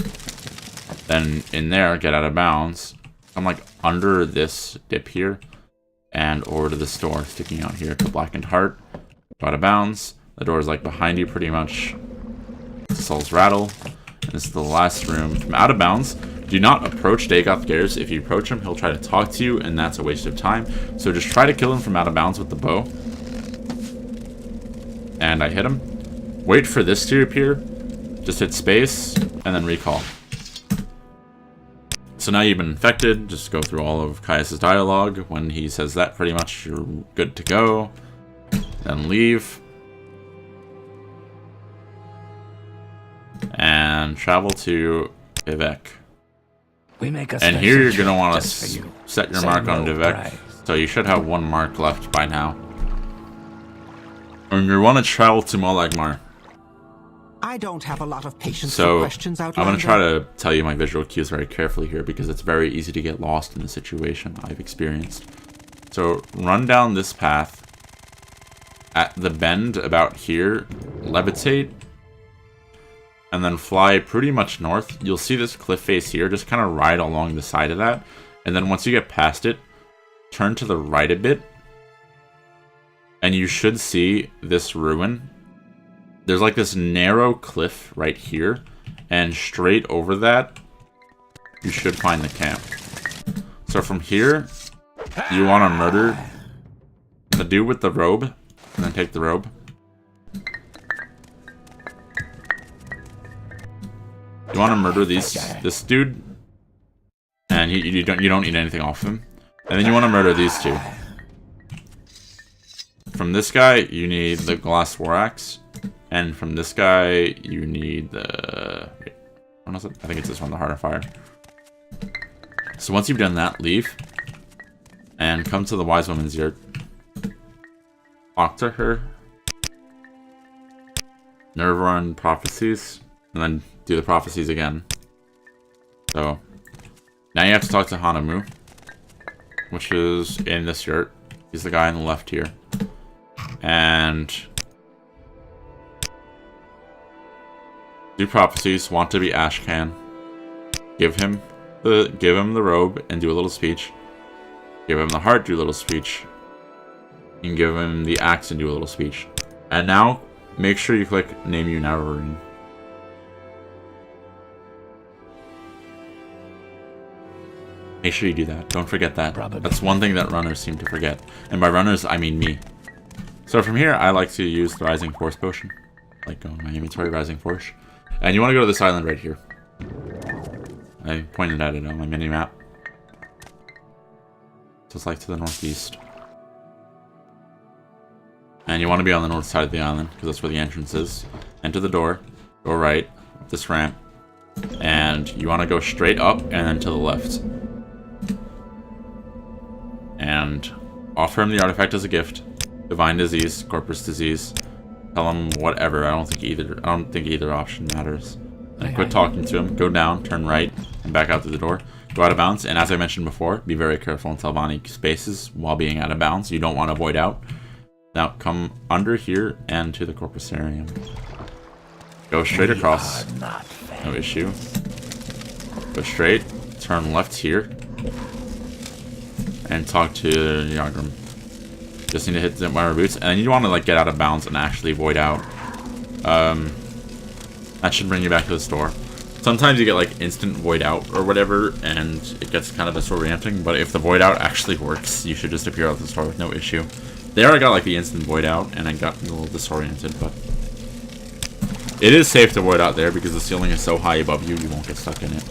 Then in there, get out of bounds, come like under this dip here, and over to this door sticking out here to Blackened Heart. Go out of bounds. The door is like behind you pretty much. Soul's Rattle. And this is the last room. From out of bounds, do not approach Dagoth Garrus. If you approach him, he'll try to talk to you, and that's a waste of time. So just try to kill him from out of bounds with the bow. And I hit him. Wait for this to appear. Just hit space, and then recall. So now you've been infected. Just go through all of Caius' dialogue. When he says that, pretty much you're good to go. Then leave. And travel to Vivec. We make a and here you're special going to want just to for you. set your Same mark on low Vivec. price. So you should have one mark left by now. And you want to travel to Molagmar. I don't have a lot of patience So for questions, I'm Outlander. going to try to tell you my visual cues very carefully here, because it's very easy to get lost in the situation I've experienced. So run down this path. At the bend about here, levitate. And then fly pretty much north. You'll see this cliff face here. Just kind of ride along the side of that. And then once you get past it, turn to the right a bit. And you should see this ruin. There's like this narrow cliff right here. And straight over that, you should find the camp. So from here, you want to murder the dude with the robe. And then take the robe. You want to murder this dude, and you don't need anything off him. And then you want to murder these two. From this guy, you need the glass war axe, and from this guy, you need the. Wait, what was it? I think it's this one, the Heart of Fire. So once you've done that, leave, and come to the Wise Woman's Yurt. Talk to her. Nerve run prophecies, and then do the prophecies again. So now you have to talk to Hanamu, which is in this yurt. He's the guy on the left here. And do prophecies, want to be Ashcan. Give him the robe and do a little speech. Give him the heart, do a little speech. And give him the axe and do a little speech. And now make sure you click Name You Navarine. Make sure you do that. Don't forget that. That's one thing that runners seem to forget. And by runners, I mean me. So from here, I like to use the Rising Force potion. Like go in my inventory, Rising Force. And you want to go to this island right here. I pointed at it on my mini-map. So it's like to the northeast. And you want to be on the north side of the island, because that's where the entrance is. Enter the door. Go right. Up this ramp. And you want to go straight up and then to the left. And offer him the artifact as a gift. Divine disease, corpus disease. Tell him whatever. I don't think either option matters. And quit talking to him. Go down, turn right, and back out through the door. Go out of bounds. And as I mentioned before, be very careful in Telvanni spaces while being out of bounds. You don't want to void out. Now come under here and to the Corpusarium. Go straight across. No issue. Go straight, turn left here, and talk to Yargrim. Just need to hit the wire boots, and you want to like get out of bounds and actually void out. That should bring you back to the store. Sometimes you get like instant void out or whatever, and it gets kind of disorienting. But if the void out actually works, you should just appear out the store with no issue. There I got like the instant void out, and I got a little disoriented, but it is safe to void out there because the ceiling is so high above you, you won't get stuck in it.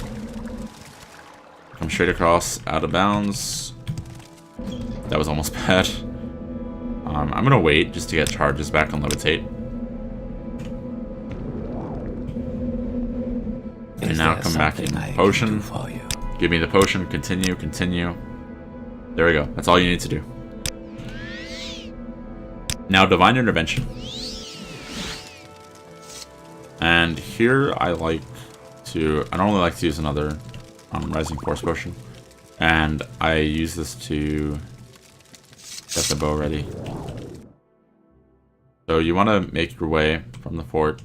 Come straight across, out of bounds. That was almost bad. I'm gonna wait just to get charges back on levitate. And now come back in. Potion. Give me the potion. Continue, continue. There we go. That's all you need to do. Now Divine Intervention. And here I like to... I don't really like to use another Rising Force Potion. And I use this to get the bow ready. So you want to make your way from the fort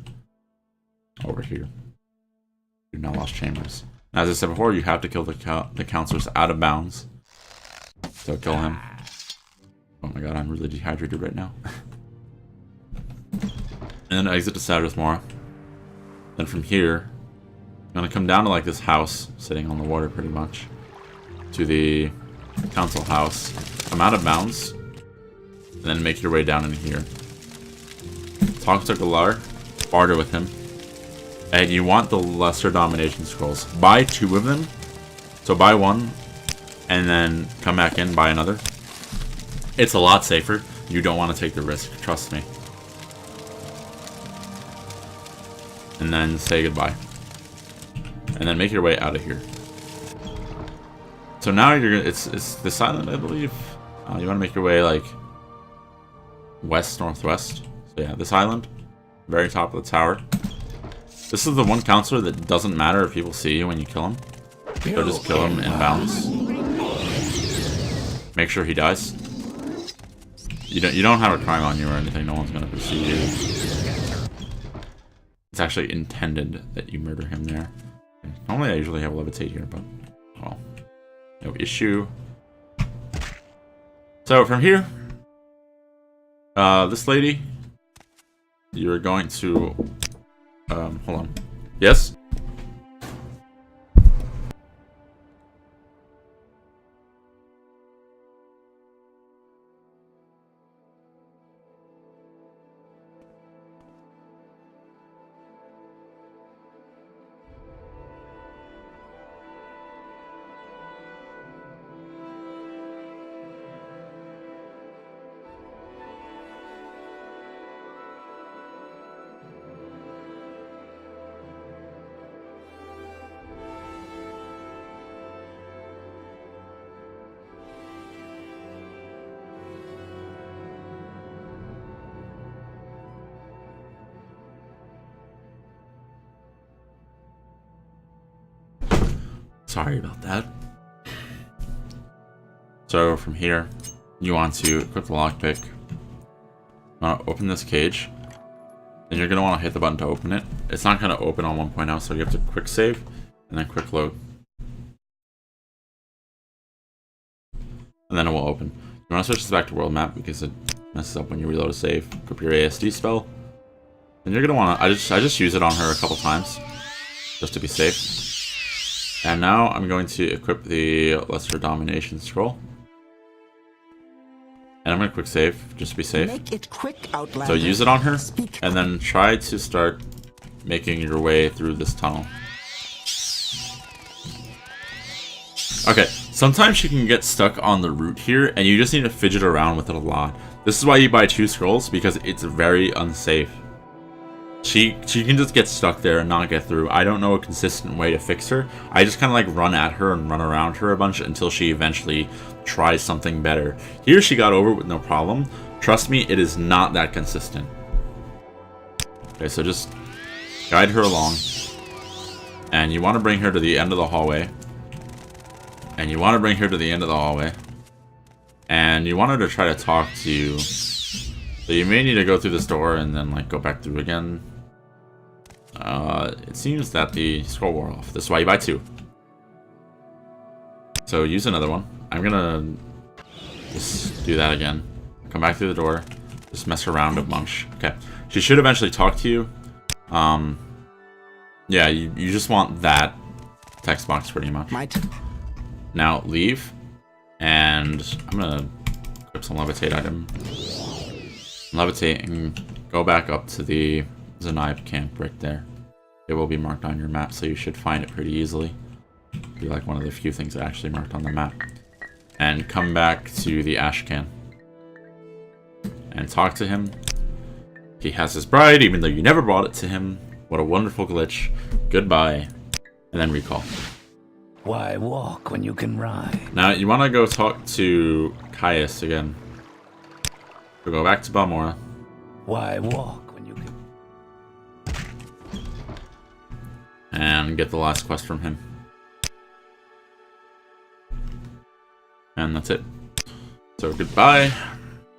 over here. You've now lost chambers. And as I said before, you have to kill the Councilors out of bounds. So kill him. Oh my god, I'm really dehydrated right now. And then exit to Sadras Mora. Then from here, I'm gonna come down to like this house, sitting on the water pretty much, to the council house. Come out of bounds, and then make your way down in here. Talk to Galar, barter with him. And you want the Lesser Domination Scrolls. Buy 2 of them. So buy 1, and then come back in, buy another. It's a lot safer. You don't want to take the risk, trust me. And then say goodbye. And then make your way out of here. So now you're gonna, it's this island, I believe. You want to make your way like west northwest. So yeah, this island, very top of the tower. This is the one counselor that doesn't matter if people see you when you kill him. So just kill him and bounce. Make sure he dies. You don't have a crime on you or anything. No one's gonna pursue you. It's actually intended that you murder him there. Normally I usually have levitate here, but well, no issue. So from here, this lady, you're going to hold on. Yes? Sorry about that. So from here, you want to equip the lockpick. Open this cage. Then you're going to want to hit the button to open it. It's not going to open on 1.0, so you have to quick save and then quick load. And then it will open. You want to switch this back to world map because it messes up when you reload a save. Equip your ASD spell. And you're going to want to... I just use it on her a couple times just to be safe. And now I'm going to equip the Lesser Domination Scroll. And I'm going to quick save, just to be safe. Make it quick, Outlander. So use it on her, and then try to start making your way through this tunnel. Okay, sometimes she can get stuck on the route here, and you just need to fidget around with it a lot. This is why you buy 2 scrolls, because it's very unsafe. She can just get stuck there and not get through. I don't know a consistent way to fix her. I just kind of like run at her and run around her a bunch until she eventually tries something better. Here she got over it with no problem. Trust me, it is not that consistent. Okay, so just guide her along. And you want to bring her to the end of the hallway. And you want to bring her to the end of the hallway. And you want her to try to talk to you. So you may need to go through this door and then like go back through again. It seems that the scroll wore off. This is why you buy 2. So use another one. I'm gonna just do that again. Come back through the door. Just mess around a bunch. Okay. She should eventually talk to you. Yeah, you just want that text box pretty much. Now leave. And I'm gonna equip some levitate item. Levitate and go back up to the Zanib camp right there. It will be marked on your map, so you should find it pretty easily. It'll be like one of the few things actually marked on the map. And come back to the ash can. And talk to him. He has his bride, even though you never brought it to him. What a wonderful glitch. Goodbye. And then recall. Why walk when you can ride? Now, you want to go talk to Caius again. So go back to Balmora. Why walk when you can... And get the last quest from him. And that's it. So goodbye.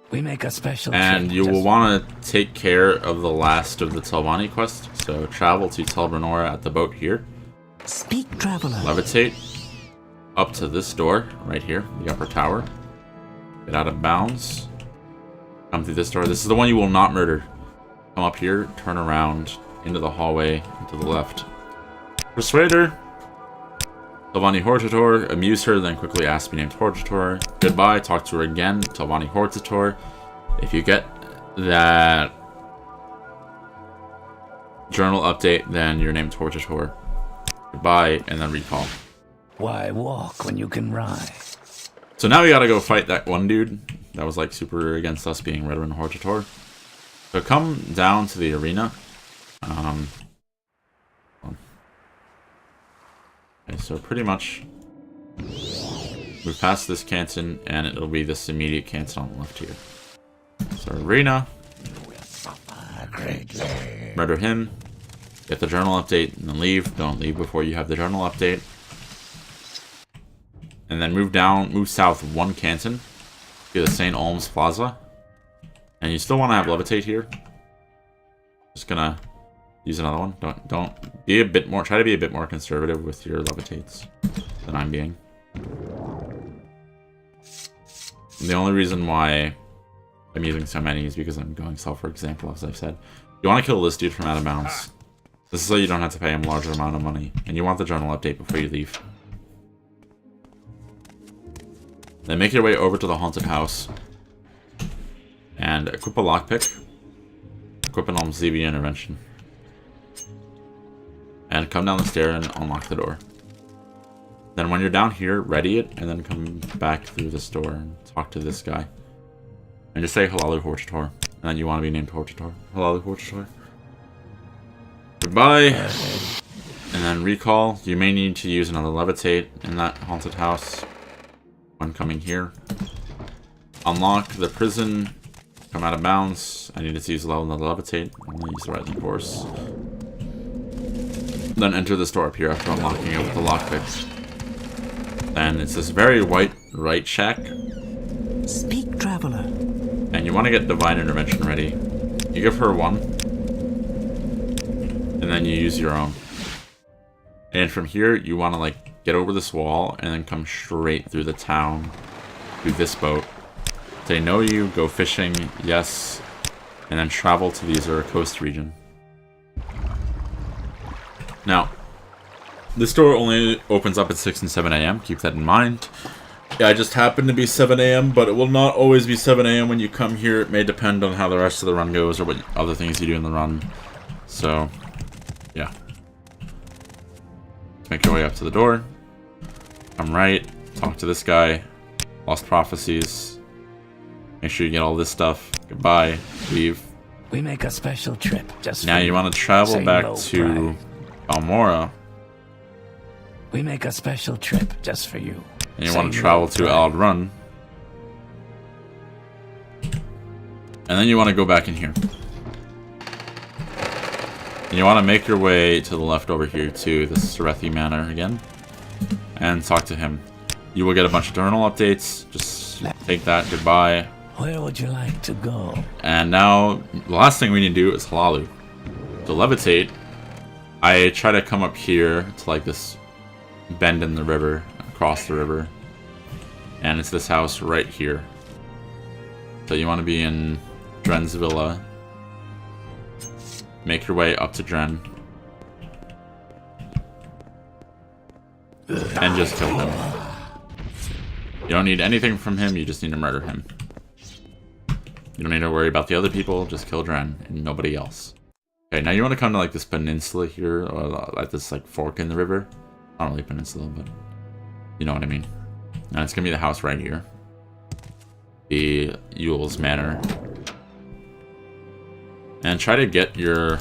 We make a special And trip you will just- want to take care of the last of the Telvanni quest. So travel to Telvanni at the boat here. Speak, traveler. Levitate up to this door right here, the upper tower. Get out of bounds. Come through this door. This is the one you will not murder. Come up here, turn around into the hallway and to the left. Persuade her. Telvanni Hortator, amuse her, then quickly ask to be named Hortator. Goodbye, talk to her again, Telvanni Hortator. If you get that journal update, then you're named Hortator. Goodbye, and then recall. Why walk when you can ride? So now we gotta go fight that one dude that was like super against us being Veteran Hortator. So come down to the arena. Okay, so pretty much we've passed this canton, and it'll be this immediate canton on the left here. So arena. Murder him. Get the journal update, and then leave. Don't leave before you have the journal update. And then move south one canton to the St. Olm's Plaza. And you still want to have levitate here. Just gonna use another one. Don't be a bit more. Try to be a bit more conservative with your levitates than I'm being. The only reason why I'm using so many is because I'm going self, for example, as I've said. You want to kill this dude from out of bounds. This is so you don't have to pay him a larger amount of money. And you want the journal update before you leave. Then make your way over to the haunted house. And equip a lockpick. Equip an Almsevia intervention. And come down the stair and unlock the door. Then when you're down here, ready it, and then come back through this door and talk to this guy. And just say Hlaalu Hortator. And then you want to be named Hortator. Hlaalu Hortator. Goodbye. And then recall. You may need to use another levitate in that haunted house when coming here. Unlock the prison. Come out of bounds. I needed to use another levitate. I'm going to use the rising force. Then enter this door up here after unlocking it with the lockpick. Then it's this very white right shack. Speak, traveler. And you want to get divine intervention ready. You give her one. And then you use your own. And from here, you want to like get over this wall and then come straight through the town to this boat. They know you, go fishing, yes, and then travel to the Azura Coast region. Now, this door only opens up at 6 and 7 a.m. Keep that in mind. Yeah, I just happened to be 7 a.m., but it will not always be 7 a.m. when you come here. It may depend on how the rest of the run goes or what other things you do in the run. So, yeah. Make your way up to the door. Come right. Talk to this guy. Lost Prophecies. Make sure you get all this stuff. Goodbye. Leave. We make a special trip just Now for you want to travel Say back no to pride. Balmora. We make a special trip just for you. And you Say want to no travel to pride. Aldrun. And then you want to go back in here. And you want to make your way to the left over here to the Serethi Manor again. And talk to him. You will get a bunch of journal updates. Just take that. Goodbye. Where would you like to go? And now, the last thing we need to do is Hlaalu. To levitate, I try to come up here to like this bend in the river, across the river. And it's this house right here. So you want to be in Dren's villa. Make your way up to Dren. And just kill him. You don't need anything from him, you just need to murder him. You don't need to worry about the other people, just kill Dren and nobody else. Okay, now you want to come to like this peninsula here, or at this like fork in the river. Not really peninsula, but you know what I mean. And it's gonna be the house right here. The Yule's Manor. And try to get your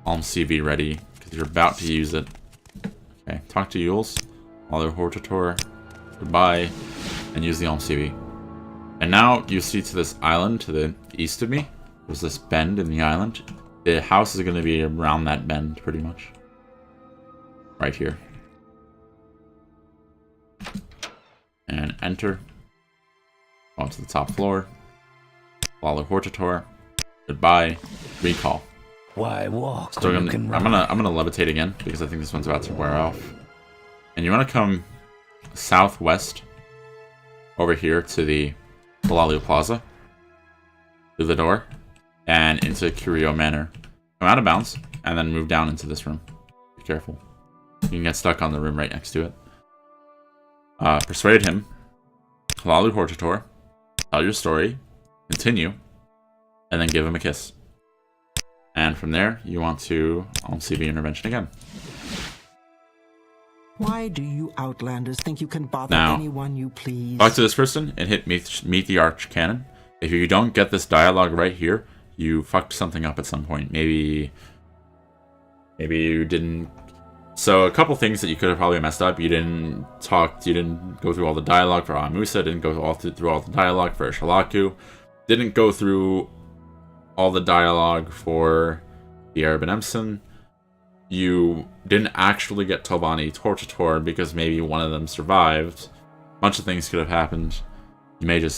Alm CV ready, because you're about to use it. Okay, talk to Yule's, Mother Hortator, goodbye, and use the Alm CV. And now you see to this island to the east of me, there's this bend in the island. The house is going to be around that bend, pretty much. Right here. And enter. Go to the top floor. Follow Hortator. Goodbye. Recall. Why walk? Still gonna, I'm gonna levitate again because I think this one's about to wear off. And you want to come southwest over here to the Hlaalu Plaza, through the door, and into Curio Manor. Come out of bounds, and then move down into this room. Be careful. You can get stuck on the room right next to it. Persuade him. Hlaalu Hortator. Tell your story. Continue. And then give him a kiss. And from there, you want to CV intervention again. Why do you Outlanders think you can bother Now, anyone you please? Talk to this person and hit meet the Archcanon. If you don't get this dialogue right here, you fucked something up at some point. Maybe you didn't. So a couple things that you could have probably messed up. You didn't go through all the dialogue for Amusa. Didn't go through all the dialogue for Shalaku. Didn't go through all the dialogue for the Arab and Emson. You didn't actually get Telvanni Tortator because maybe one of them survived. A bunch of things could have happened. You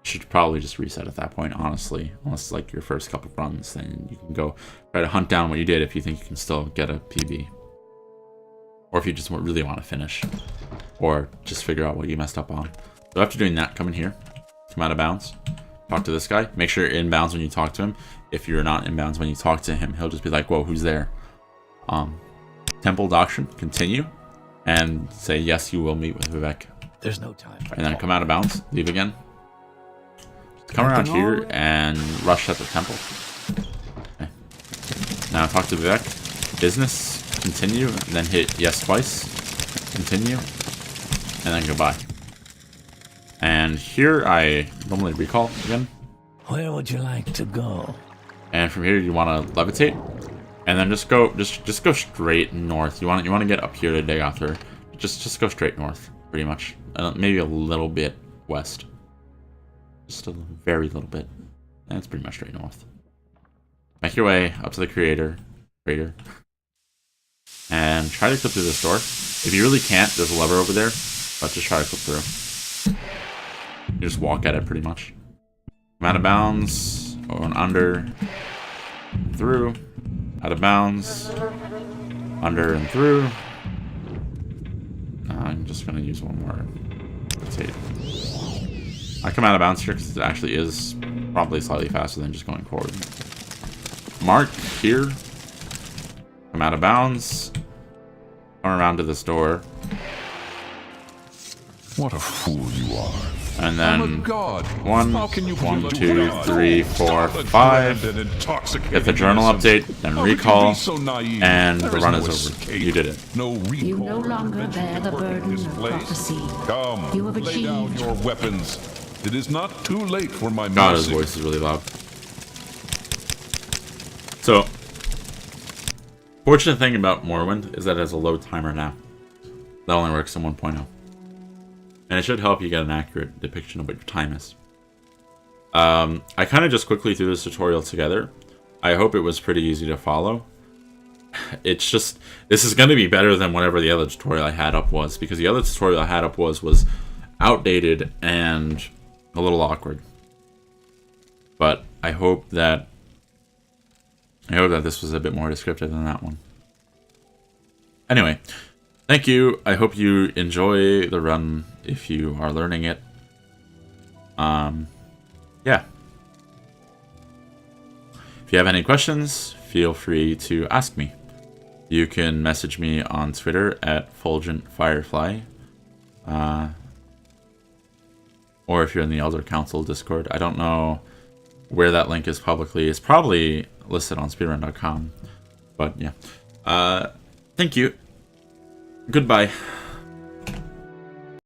should probably just reset at that point, honestly. Unless like your first couple runs, then you can go try to hunt down what you did if you think you can still get a PB. Or if you just really want to finish. Or just figure out what you messed up on. So after doing that, come in here. Come out of bounds. Talk to this guy. Make sure you're in bounds when you talk to him. If you're not in bounds when you talk to him, he'll just be like, whoa, who's there? Temple Doctrine, continue. And say, yes, you will meet with Vivec. There's no time. And then come out of bounds. Leave again. Just come around here and rush at the temple. Okay. Now talk to Vivec. Business. Continue. And then hit yes twice. Continue. And then goodbye. And here I normally recall again. Where would you like to go? And from here you want to levitate, and then just go straight north. You want to get up here to Degathur. Just go straight north, pretty much. Maybe a little bit west, just a very little bit. And it's pretty much straight north. Make your way up to the crater, and try to clip through this door. If you really can't, there's a lever over there, but just try to clip through. You just walk at it pretty much. Come out of bounds, going under, through, out of bounds, under and through. I'm just going to use one more rotate. I come out of bounds here because it actually is probably slightly faster than just going forward. Mark here. Come out of bounds. Come around to this door. What a fool you are. And then I'm a god. one, How can you be 1, a 2, god? 3, 4, Stop 5. and intoxicating Get the journal innocence. update, then How could you recall, be so naive? and There the run no is over. escape. You did it. No recall You no or longer intervention bear can the work in burden this of place. prophecy. Come, You have lay down achieved. your weapons. It is not too late for my God, his mercy. voice is really loud. So, fortunate thing about Morrowind is that it has a load timer now. That only works in 1.0. And it should help you get an accurate depiction of what your time is. I kind of just quickly threw this tutorial together. I hope it was pretty easy to follow. It's just, this is going to be better than whatever the other tutorial I had up was, because the other tutorial I had up was outdated and a little awkward. But I hope that this was a bit more descriptive than that one. Anyway, Thank you. I hope you enjoy the run if you are learning it. Yeah. If you have any questions, feel free to ask me. You can message me on Twitter at FulgentFirefly. Or if you're in the Elder Council Discord. I don't know where that link is publicly. It's probably listed on speedrun.com. But yeah. Thank you. Goodbye.